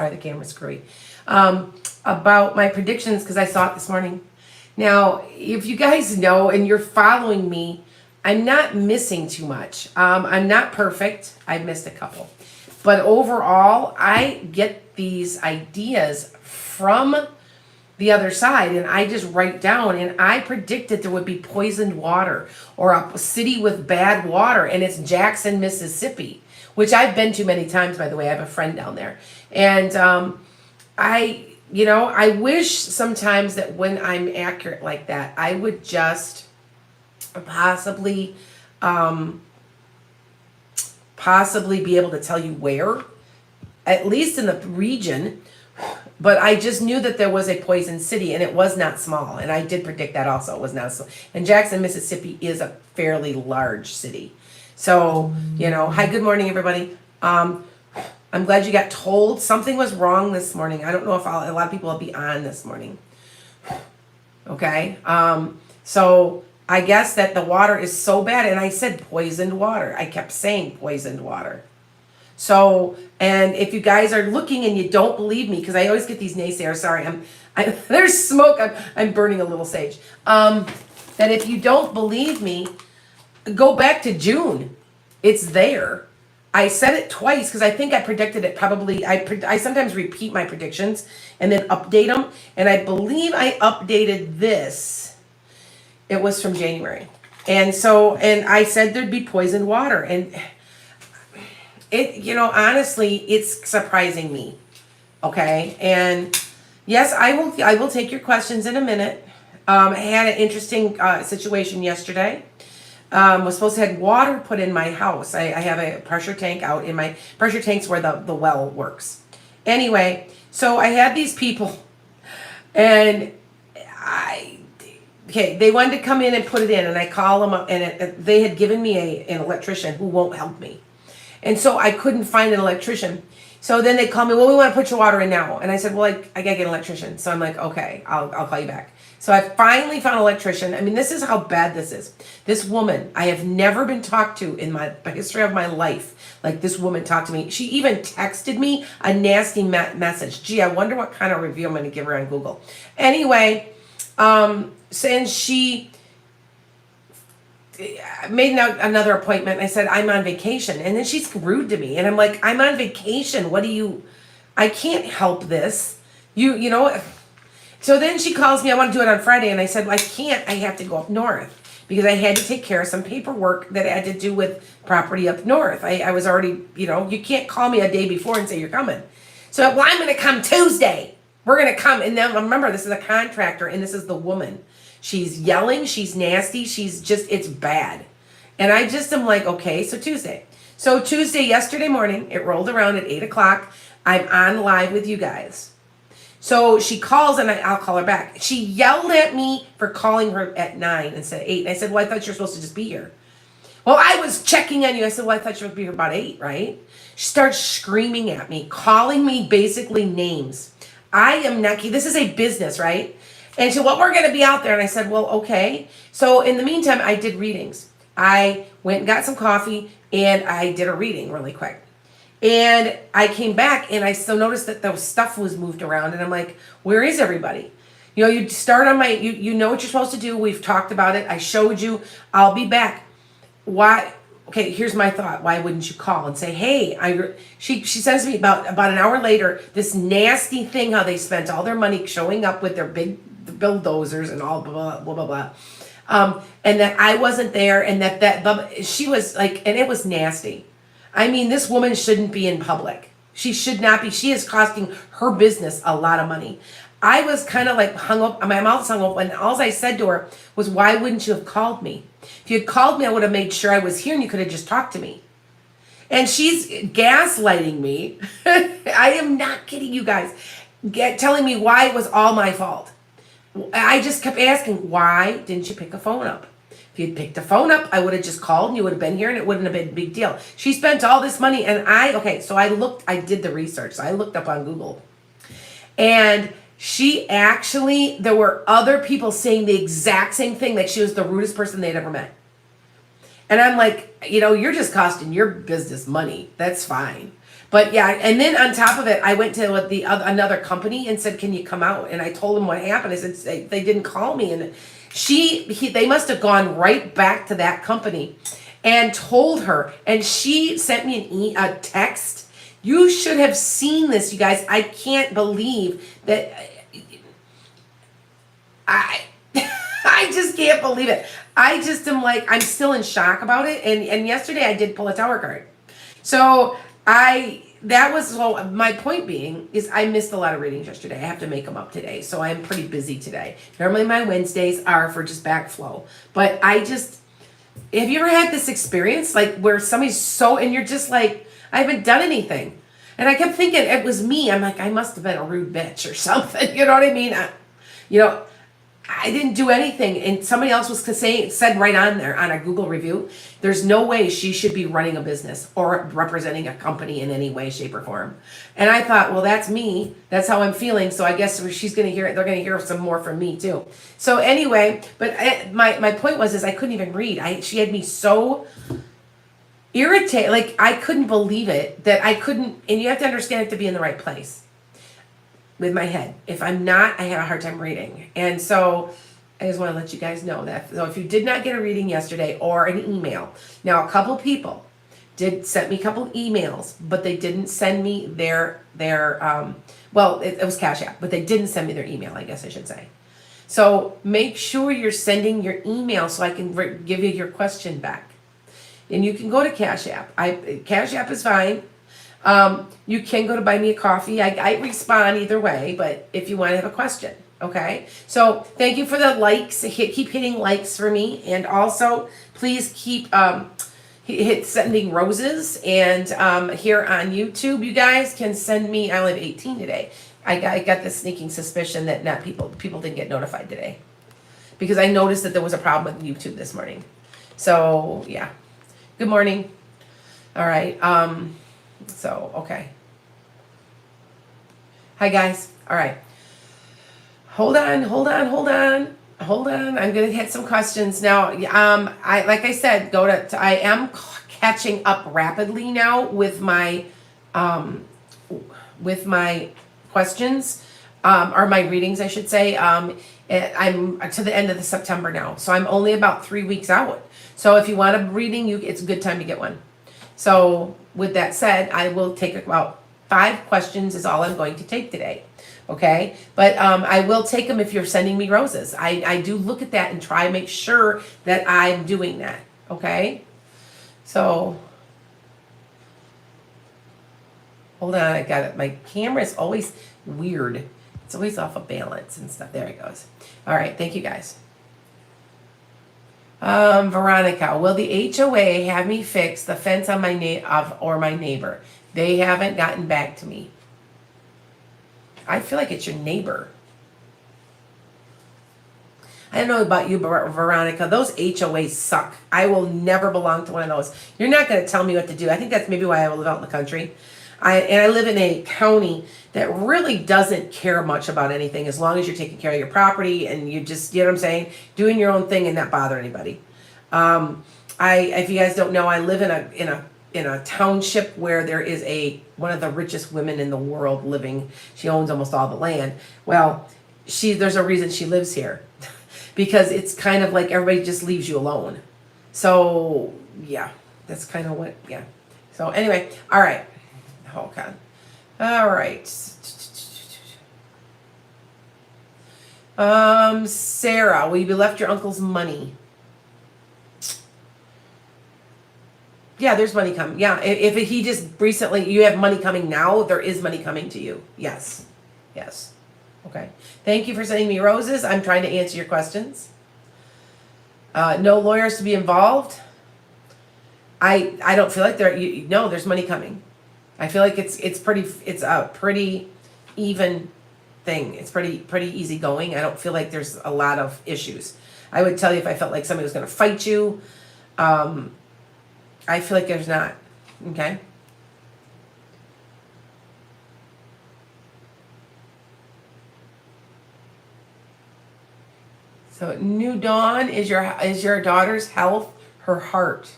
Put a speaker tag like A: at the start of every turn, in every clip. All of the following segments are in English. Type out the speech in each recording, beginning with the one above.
A: Sorry, the camera's screwy. About my predictions, because I saw it this morning. Now, if you guys know and you're following me, I'm not missing too much. I'm not perfect. I've missed a couple. But overall, I get these ideas from the other side and I just write down, and I predicted there would be poisoned water or a city with bad water, and it's Jackson, Mississippi, which I've been to many times, by the way. I have a friend down there. And I wish sometimes that when I'm accurate like that, I would just possibly be able to tell you where, at least in the region. But I just knew that there was a poison city, and it was not small. And I did predict that also. It was not small. And Jackson, Mississippi is a fairly large city. So, hi, good morning, everybody. I'm glad you got told something was wrong this morning. I don't know if a lot of people will be on this morning. Okay. So I guess that the water is so bad, and I said poisoned water. I kept saying poisoned water. So, and if you guys are looking and you don't believe me, because I always get these naysayers, sorry, there's smoke, I'm burning a little sage. That if you don't believe me, go back to June. It's there. I said it twice because I think I predicted it probably. I sometimes repeat my predictions and then update them. And I believe I updated this. It was from January. And I said there'd be poisoned water. And honestly, it's surprising me. Okay. And yes, I will take your questions in a minute. I had an interesting situation yesterday. Was supposed to have water put in my house. I have a pressure tank out in my pressure tank's where the well works. Anyway, so I had these people, and they wanted to come in and put it in, and I call them up, and they had given me an electrician who won't help me, and so I couldn't find an electrician. So then they call me, well, we want to put your water in now, and I said, well, I gotta get an electrician. So I'm like, okay, I'll call you back. So I finally found an electrician. I mean, this is how bad this is. This woman, I have never been talked to in the history of my life like this woman talked to me. She even texted me a nasty message. Gee, I wonder what kind of review I'm going to give her on Google. Anyway, since she made another appointment, I said, I'm on vacation. And then she's rude to me. And I'm like, I'm on vacation. I can't help this. You know. So then she calls me, I want to do it on Friday. And I said, well, I can't. I have to go up north because I had to take care of some paperwork that I had to do with property up north. I was already, you can't call me a day before and say you're coming. So, well, I'm going to come Tuesday. We're going to come. And then remember, this is a contractor and this is the woman. She's yelling. She's nasty. It's bad. And I just am like, okay, so Tuesday. So Tuesday, yesterday morning, it rolled around at 8 o'clock. I'm on live with you guys. So she calls and I'll call her back. She yelled at me for calling her at 9 instead of 8. And I said, well, I thought you were supposed to just be here. Well, I was checking on you. I said, well, I thought you would be here about 8, right? She starts screaming at me, calling me basically names. I am not, this is a business, right? And she said, well, we're going to be out there. And I said, well, okay. So in the meantime, I did readings. I went and got some coffee and I did a reading really quick. And I came back and I still noticed that the stuff was moved around. And I'm like, where is everybody? You start on you know what you're supposed to do. We've talked about it. I showed you. I'll be back. Why? Okay, here's my thought. Why wouldn't you call and say, hey, she sends me about an hour later, this nasty thing, how they spent all their money showing up with their big bulldozers and all blah, blah, blah, blah. And that I wasn't there and that she was like, and it was nasty. I mean, this woman shouldn't be in public. She should not be. She is costing her business a lot of money. I was kind of like hung up, my mouth was hung up, and all I said to her was, why wouldn't you have called me? If you had called me, I would have made sure I was here and you could have just talked to me. And she's gaslighting me. I am not kidding you guys. Telling me why it was all my fault. I just kept asking, why didn't you pick a phone up? If you'd picked the phone up, I would have just called and you would have been here and it wouldn't have been a big deal. She spent all this money and so I did the research. So I looked up on Google. And there were other people saying the exact same thing, that she was the rudest person they'd ever met. And I'm like, you're just costing your business money. That's fine. But yeah, and then on top of it, I went to another company and said, "Can you come out?" And I told them what happened. I said they didn't call me, and they must have gone right back to that company and told her, and she sent me a text. You should have seen this, you guys. I can't believe that. I I just can't believe it. I just am like, I'm still in shock about it. And yesterday I did pull a tower card. So my point being is I missed a lot of readings yesterday. I have to make them up today. So I'm pretty busy today. Normally my Wednesdays are for just backflow. But have you ever had this experience like where somebody's and you're just like, I haven't done anything. And I kept thinking it was me. I'm like, I must have been a rude bitch or something. You know what I mean? I didn't do anything, and somebody else said right on there on a Google review, there's no way she should be running a business or representing a company in any way, shape, or form. And I thought, well, that's me. That's how I'm feeling. So I guess she's going to hear it. They're going to hear some more from me too. So anyway, but my point was I couldn't even read. She had me so irritated. Like I couldn't believe it that I couldn't. And you have to understand it to be in the right place. With my head. If I'm not, I have a hard time reading. And so I just want to let you guys know that. So if you did not get a reading yesterday or an email, now a couple people sent me a couple emails, but they didn't send me their it was Cash App, but they didn't send me their email, I guess I should say. So make sure you're sending your email so I can give you your question back. And you can go to Cash App. Cash App is fine. You can go to buy me a coffee. I respond either way, but if you want to have a question, okay? So thank you for the likes. Keep hitting likes for me, and also please keep hit sending roses. And here on YouTube, you guys can send me. I only have 18 today. I got this sneaking suspicion that not people didn't get notified today because I noticed that there was a problem with YouTube this morning. So yeah, good morning. All right. So, okay. Hi, guys. All right. Hold on. I'm going to hit some questions now. Like I said, I am catching up rapidly now with my questions, or my readings, I should say. I'm to the end of the September now. So I'm only about 3 weeks out. So if you want a reading, it's a good time to get one. So with that said, I will take about 5 questions is all I'm going to take today. Okay. But I will take them if you're sending me roses. I do look at that and try to make sure that I'm doing that. Okay. So hold on. I got it. My camera is always weird. It's always off of balance and stuff. There it goes. All right. Thank you guys. Veronica, will the HOA have me fix the fence on my neighbor? They haven't gotten back to me. I feel like it's your neighbor. I don't know about you, Veronica. Those HOAs suck. I will never belong to one of those. You're not going to tell me what to do. I think that's maybe why I live out in the country. I live in a county that really doesn't care much about anything as long as you're taking care of your property and you just, you know what I'm saying, doing your own thing and not bother anybody. If you guys don't know, I live in a township where there is one of the richest women in the world living. She owns almost all the land. Well, there's a reason she lives here because it's kind of like everybody just leaves you alone. So yeah, that's kind of what, yeah. So anyway, all right. Oh God. All right. Sarah, will you be left your uncle's money? Yeah, there's money coming. Yeah, if he just recently, you have money coming now, there is money coming to you. Yes. Yes. Okay. Thank you for sending me roses. I'm trying to answer your questions. No lawyers to be involved. I don't feel like there's money coming. I feel like it's a pretty even thing. It's pretty easy going. I don't feel like there's a lot of issues. I would tell you if I felt like somebody was going to fight you. I feel like there's not. Okay. So New Dawn is your daughter's health, her heart.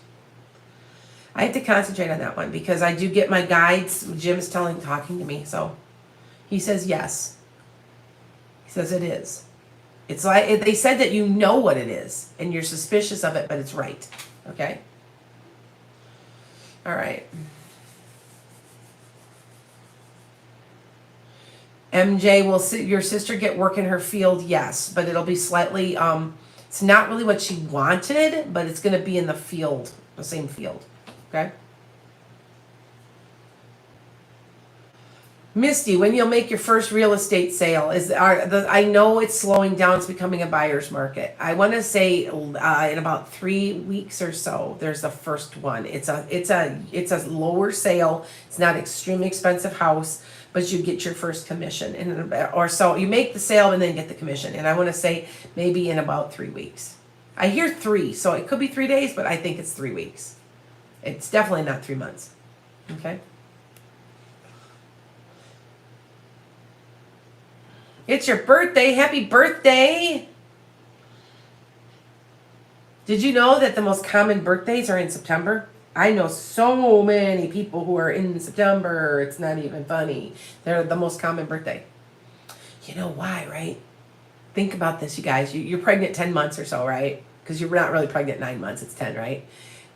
A: I have to concentrate on that one because I do get my guides. Jim's talking to me, so he says yes. He says it is. It's like they said that you know what it is and you're suspicious of it, but it's right. Okay? All right. MJ, will your sister get work in her field? Yes, but it'll be slightly, it's not really what she wanted, but it's going to be in the field, the same field. Okay? Misty, when you'll make your first real estate sale? I know it's slowing down. It's becoming a buyer's market. I want to say in about 3 weeks or so, there's the first one. It's a lower sale. It's not extremely expensive house, but you get your first commission or so. You make the sale and then get the commission. And I want to say maybe in about 3 weeks. I hear 3, so it could be 3 days, but I think it's 3 weeks. It's definitely not 3 months. Okay. It's your birthday. Happy birthday. Did you know that the most common birthdays are in September? I know so many people who are in September. It's not even funny. They're the most common birthday. You know why, right? Think about this, you guys. You're pregnant 10 months or so, right? Because you're not really pregnant 9 months. It's 10, right?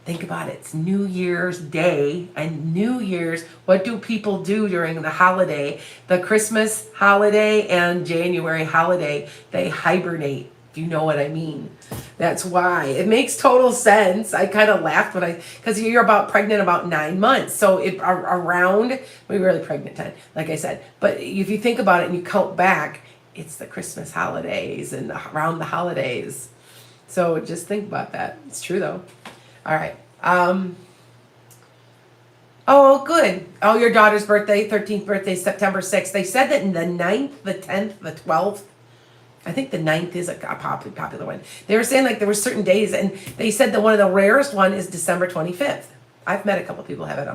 A: Think about it. It's New Year's Day and New Year's. What do people do during the holiday? The Christmas holiday and January holiday. They hibernate. Do you know what I mean? That's why. It makes total sense. I kind of laughed because you're pregnant about 9 months. So we're really pregnant 10, like I said. But if you think about it and you count back, it's the Christmas holidays and around the holidays. So just think about that. It's true though. All right. Oh, good. Oh, your daughter's birthday, 13th birthday, September 6th. They said that in the 9th, the 10th, the 12th. I think the 9th is a popular one. They were saying like there were certain days, and they said that one of the rarest one is December 25th. I've met a couple of people who have it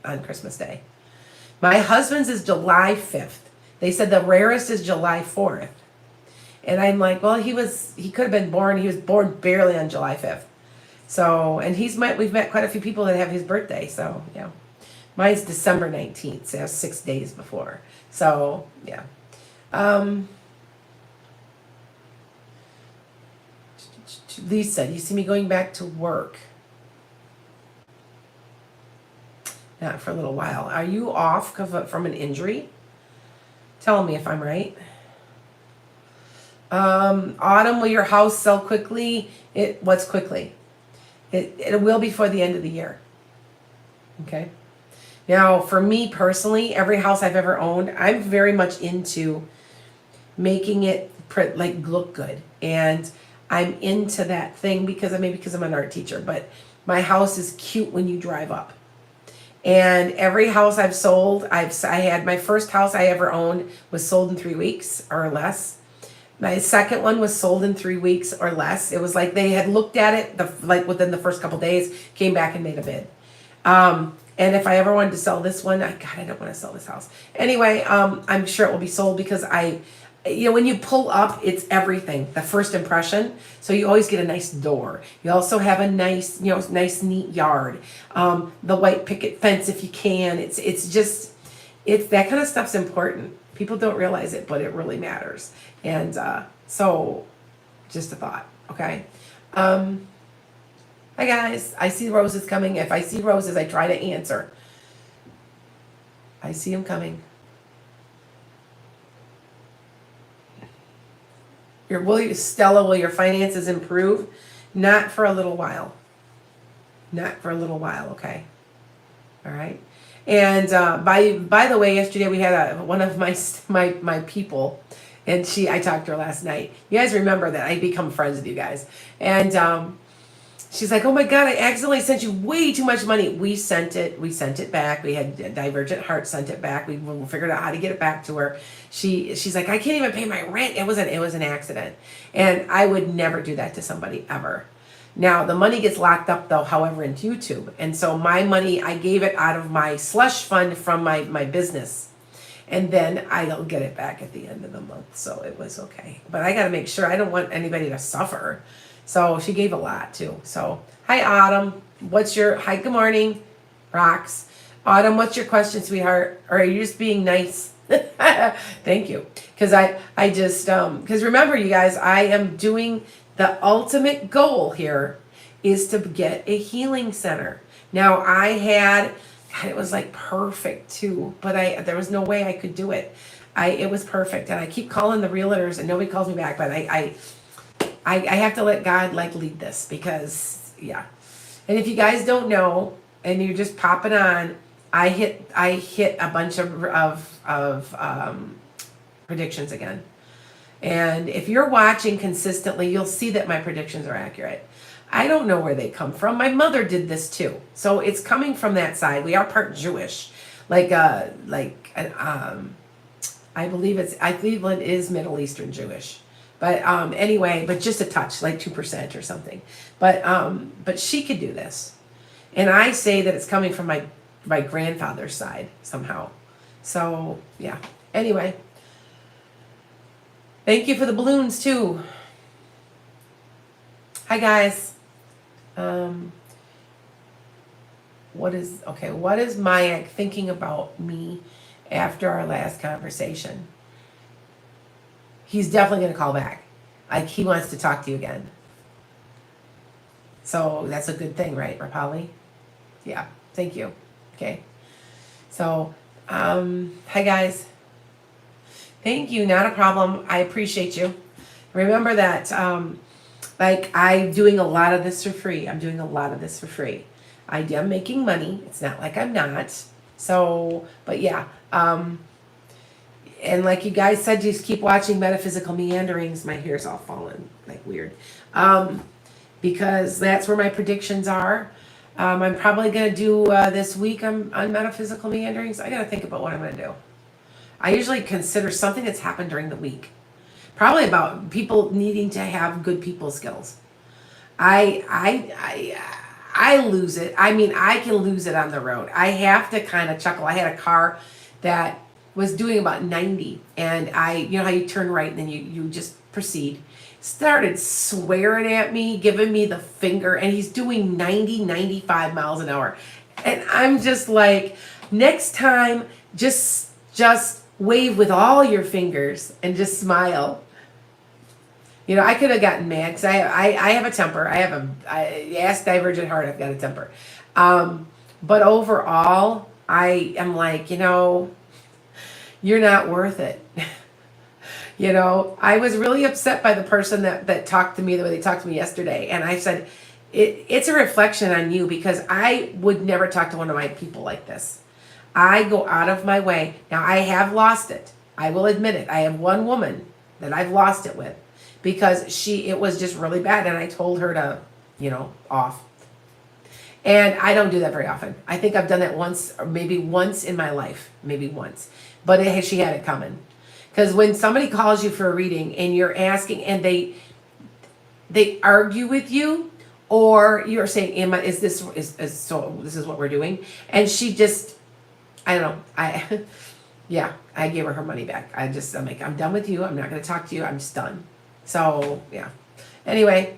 A: on Christmas Day. My husband's is July 5th. They said the rarest is July 4th. And I'm like, well, he could have been born. He was born barely on July 5th. So, and we've met quite a few people that have his birthday. So, yeah. Mine's December 19th. So 6 days before. So, yeah. Lisa, you see me going back to work? Not for a little while. Are you off from an injury? Tell me if I'm right. Autumn, will your house sell quickly? What's quickly? It will before the end of the year. Okay. Now, for me personally, every house I've ever owned, I'm very much into making it look good, and I'm into that thing because I'm an art teacher. But my house is cute when you drive up. And every house I've sold, I had my first house I ever owned was sold in 3 weeks or less. My second one was sold in 3 weeks or less. It was like they had looked at it within the first couple days, came back and made a bid. And if I ever wanted to sell this one, I don't want to sell this house. Anyway, I'm sure it will be sold because when you pull up, it's everything. The first impression. So you always get a nice door. You also have a nice, neat yard. The white picket fence if you can. It's that kind of stuff's important. People don't realize it, but it really matters. And so, just a thought, okay? Hi guys, I see roses coming. If I see roses, I try to answer. I see them coming. Stella, will your finances improve? Not for a little while. Not for a little while, okay? All right. And by the way, yesterday we had one of my people, and I talked to her last night. You guys remember that I become friends with you guys, and she's like, "Oh my God, I accidentally sent you way too much money." We sent it back. We had Divergent Heart sent it back. We figured out how to get it back to her. She's like, "I can't even pay my rent. It was an accident," and I would never do that to somebody ever. Now, the money gets locked up, though, however, into YouTube. And so my money, I gave it out of my slush fund from my business. And then I'll get it back at the end of the month. So it was okay. But I got to make sure. I don't want anybody to suffer. So she gave a lot, too. So, hi, Autumn. what's your, hi, good morning, Rocks. Autumn, what's your question, sweetheart? Or are you just being nice? Thank you. Because I just, because remember, you guys, I am doing the ultimate goal here is to get a healing center. Now, I had, God, it was like perfect too, but there was no way I could do it. It was perfect. And I keep calling the realtors and nobody calls me back, but I have to let God like lead this because, yeah. And if you guys don't know, and you're just popping on, I hit a bunch of predictions again. And if you're watching consistently, you'll see that my predictions are accurate. I don't know where they come from. My mother did this too, so it's coming from that side. We are part Jewish, I believe it is Middle Eastern Jewish. But anyway, but just a touch, like 2% or something. But she could do this. And I say that it's coming from my grandfather's side somehow. So, yeah. Anyway. Thank you for the balloons, too. Hi, guys. What is Mayak thinking about me after our last conversation? He's definitely going to call back. Like, he wants to talk to you again. So that's a good thing, right, Rapali? Yeah, thank you. Okay. So, hi guys. Thank you, not a problem. I appreciate you. Remember that, I'm doing a lot of this for free. I am making money. It's not like I'm not. So, but yeah. And like you guys said, just keep watching Metaphysical Meanderings. My hair's all falling, like weird. Because that's where my predictions are. I'm probably going to do this week on Metaphysical Meanderings. I got to think about what I'm going to do. I usually consider something that's happened during the week. Probably about people needing to have good people skills. I lose it. I mean, I can lose it on the road. I have to kind of chuckle. I had a car that was doing about 90, and you know how you turn right and then you just proceed. Started swearing at me, giving me the finger, and he's doing 90, 95 miles an hour. And I'm just like, next time, just wave with all your fingers and just smile. You know, I could have gotten mad because I have a temper. I have ask Divergent Heart, I've got a temper. But overall, I am like, you're not worth it. I was really upset by the person that talked to me the way they talked to me yesterday. And I said, it's a reflection on you because I would never talk to one of my people like this. I go out of my way. Now, I have lost it. I will admit it. I have one woman that I've lost it with because it was just really bad. And I told her to, off. And I don't do that very often. I think I've done that once, or maybe once in my life, maybe once. But she had it coming. Because when somebody calls you for a reading and you're asking and they argue with you, or you're saying, Emma, this is what we're doing? And she just, I don't know. I gave her money back. I'm like, I'm done with you. I'm not going to talk to you. I'm just done. So, yeah. Anyway.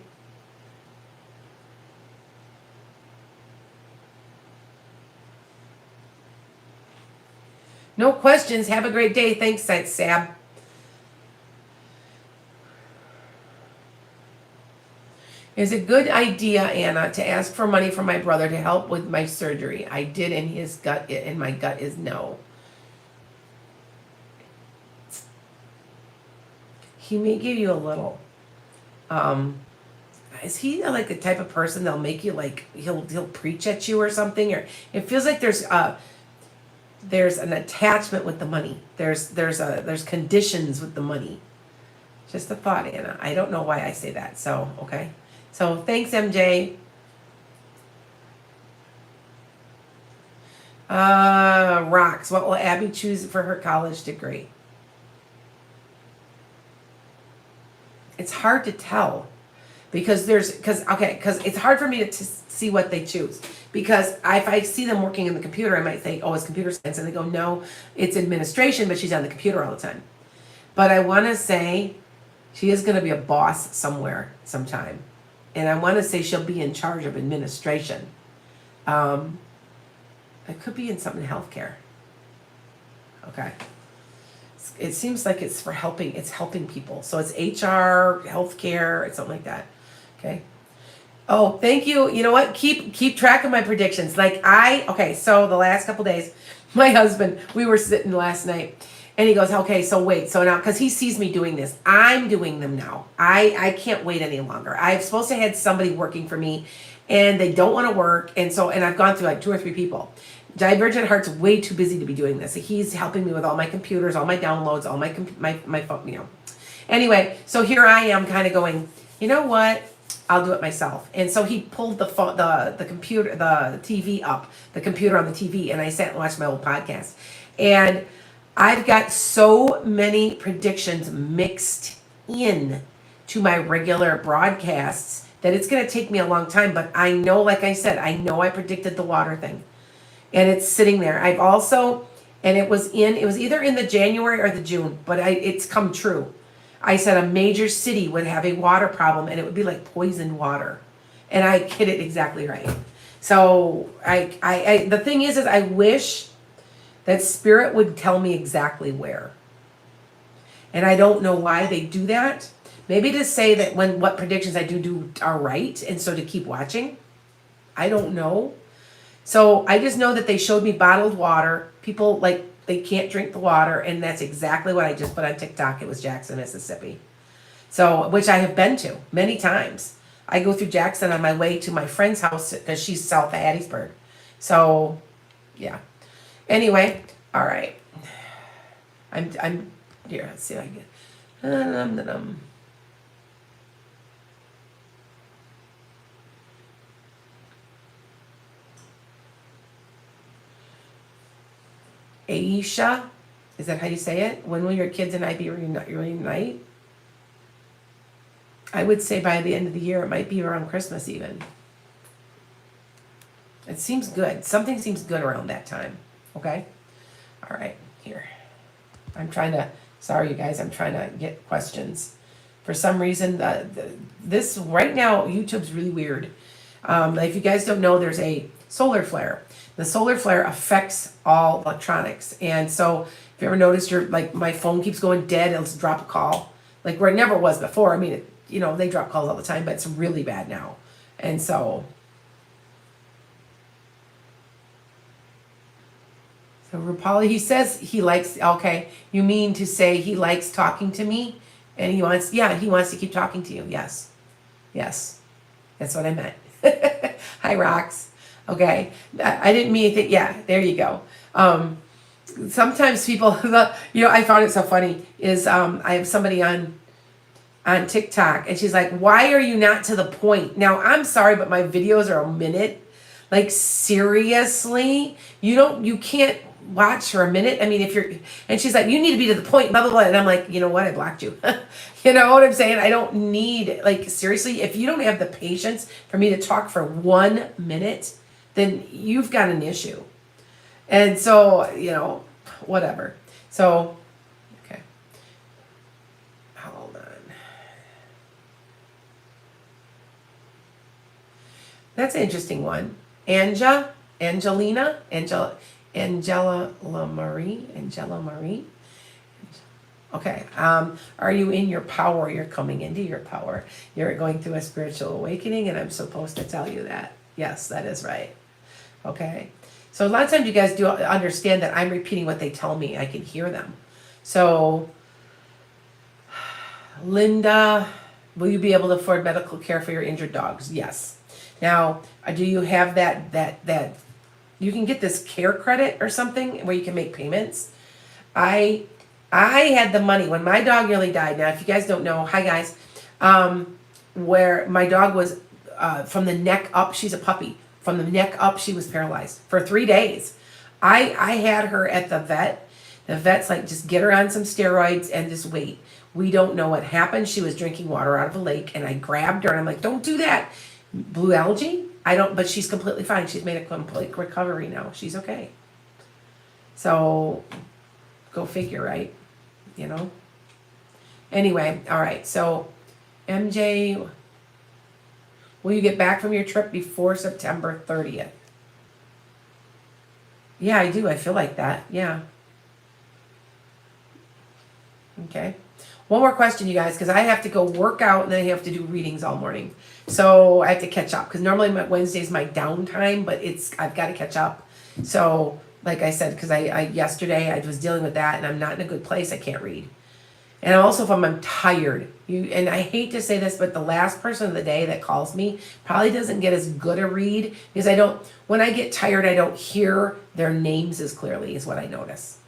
A: No questions. Have a great day. Thanks, Sab. Is it a good idea, Anna, to ask for money from my brother to help with my surgery? I did, and my gut is no. He may give you a little. Is he like the type of person that'll make you like he'll preach at you or something? Or it feels like there's an attachment with the money. There's conditions with the money. Just a thought, Anna. I don't know why I say that. So, okay. So, thanks, MJ. Rocks. What will Abby choose for her college degree? It's hard to tell because it's hard for me to see what they choose. Because if I see them working in the computer, I might say, oh, it's computer science. And they go, no, it's administration, but she's on the computer all the time. But I want to say she is going to be a boss somewhere sometime. And I want to say she'll be in charge of administration. It could be in something in healthcare. Okay. It seems like it's for helping. It's helping people. So it's HR, healthcare, it's something like that. Okay. Oh, thank you. You know what? Keep track of my predictions. Okay, so the last couple days, my husband, we were sitting last night and he goes, okay, so wait. So now, because he sees me doing this, I'm doing them now. I can't wait any longer. I'm supposed to have somebody working for me and they don't want to work. And I've gone through like 2 or 3 people. Divergent Heart's way too busy to be doing this. He's helping me with all my computers, all my downloads, all my phone, Anyway, so here I am kind of going, you know what? I'll do it myself. And so he pulled the computer, the TV up, the computer on the TV, and I sat and watched my old podcast. And I've got so many predictions mixed in to my regular broadcasts that it's going to take me a long time. But I know, like I said, I know I predicted the water thing. And it's sitting there. I've also, and it was either in the January or the June, but it's come true. I said a major city would have a water problem and it would be like poisoned water. And I hit it exactly right. So the thing is I wish that Spirit would tell me exactly where. And I don't know why they do that. Maybe to say that what predictions I do are right, and so to keep watching. I don't know. So I just know that they showed me bottled water. People they can't drink the water, and that's exactly what I just put on TikTok. It was Jackson, Mississippi. So, which I have been to many times. I go through Jackson on my way to my friend's house because she's south of Hattiesburg. So, yeah. Anyway, all right. I'm here. Let's see if I can. Aisha, is that how you say it? When will your kids and I be reunite? I would say by the end of the year. It might be around Christmas even. It seems good. Something seems good around that time. Okay? All right, here. Sorry you guys, I'm trying to get questions. For some reason, this right now, YouTube's really weird. If you guys don't know, there's a solar flare. The solar flare affects all electronics. And so if you ever noticed my phone keeps going dead, it'll just drop a call. Like where it never was before. I mean, they drop calls all the time, but it's really bad now. And so Rapali, he says he likes, okay, you mean to say he likes talking to me? And he wants to keep talking to you. Yes. Yes. That's what I meant. Hi, Rox. Okay, I didn't mean anything. Yeah, there you go. Sometimes people, I found it so funny is I have somebody on TikTok and she's like, why are you not to the point? Now, I'm sorry, but my videos are a minute. Like, seriously? You can't watch for a minute? I mean, and she's like, you need to be to the point, blah, blah, blah. And I'm like, you know what? I blocked you. You know what I'm saying? I don't need, seriously, if you don't have the patience for me to talk for 1 minute, then you've got an issue. And so, whatever. So, okay. Hold on. That's an interesting one. Angela Marie. Okay. Are you in your power? You're coming into your power. You're going through a spiritual awakening, and I'm supposed to tell you that. Yes, that is right. Okay. So a lot of times you guys do understand that I'm repeating what they tell me. I can hear them. So, Linda, will you be able to afford medical care for your injured dogs? Yes. Now, do you have that you can get this care credit or something where you can make payments? I had the money when my dog nearly died. Now, if you guys don't know, hi guys, where my dog was from the neck up, she's a puppy. From the neck up, she was paralyzed for 3 days. I had her at the vet. The vet's like, just get her on some steroids and just wait. We don't know what happened. She was drinking water out of a lake, and I grabbed her and I'm like, don't do that. Blue algae? But she's completely fine. She's made a complete recovery now. She's okay. So, go figure, right? Anyway, all right. So, MJ, will you get back from your trip before September 30th? Yeah, I do. I feel like that. Yeah. Okay. One more question, you guys, because I have to go work out and then I have to do readings all morning. So I have to catch up because normally my Wednesday's my downtime, but I've got to catch up. So like I said, because I yesterday I was dealing with that and I'm not in a good place. I can't read. And also if I'm tired, and I hate to say this, but the last person of the day that calls me probably doesn't get as good a read because when I get tired, I don't hear their names as clearly is what I notice.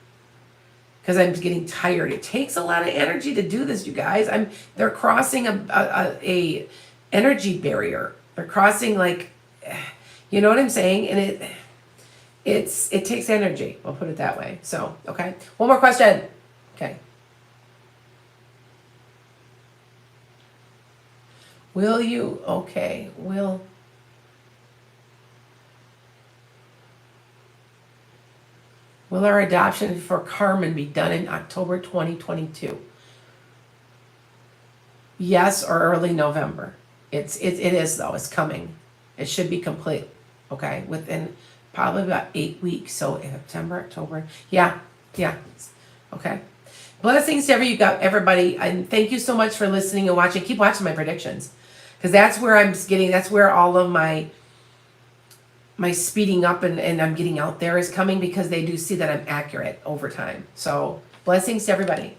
A: Because I'm getting tired. It takes a lot of energy to do this, you guys. They're crossing a energy barrier. They're crossing like, you know what I'm saying? And it takes energy. I'll put it that way. So, okay. One more question. Okay. Will you? Okay. Will our adoption for Carmen be done in October 2022? Yes, or early November. It is though. It's coming. It should be complete. Okay, within probably about 8 weeks. So September, October. Yeah, yeah. Okay. Blessings to everybody, and thank you so much for listening and watching. Keep watching my predictions, because that's where I'm getting. That's where all of my speeding up and I'm getting out there is coming, because they do see that I'm accurate over time. So blessings to everybody.